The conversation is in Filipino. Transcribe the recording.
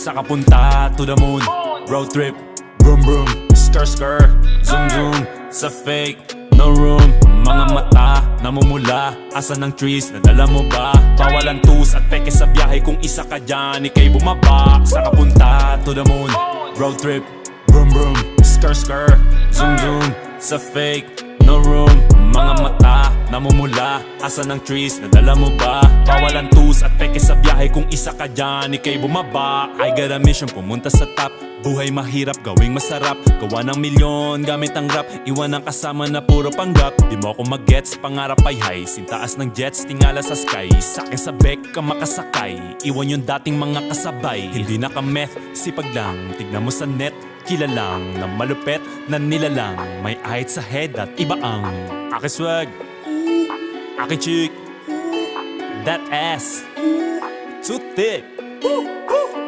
Sa kapunta to the moon, road trip, vroom vroom, skr skr, zoom zoom. Sa fake, no room. Mga mata, namumula. Asa ng trees, nadala mo ba? Bawalan tus at peke sa biyahe. Kung isa ka dyan, ika'y bumaba. Sa kapunta to the moon, road trip, vroom vroom, skr skr, zoom zoom. Sa fake, no room. Mga mata, namumula. Asa ng trees, nadala mo ba? Bawalan tus at peke sa biyahe. Kung isa ka dyan, ika'y bumaba. I got a mission, pumunta sa top. Buhay mahirap, gawing masarap. Gawa ng milyon, gamit ang rap. Iwan ang kasama na puro panggap. Di mo ako mag-gets, pangarap ay high. Sintaas ng jets, tingala sa sky. Sa'kin sa bek ka makasakay. Iwan yung dating mga kasabay. Hindi na ka-meth, sipag lang. Tignan mo sa net, kilalang na malupet na nilalang. May ahit sa head at iba ang aking swag, aking chick, that ass, too thick.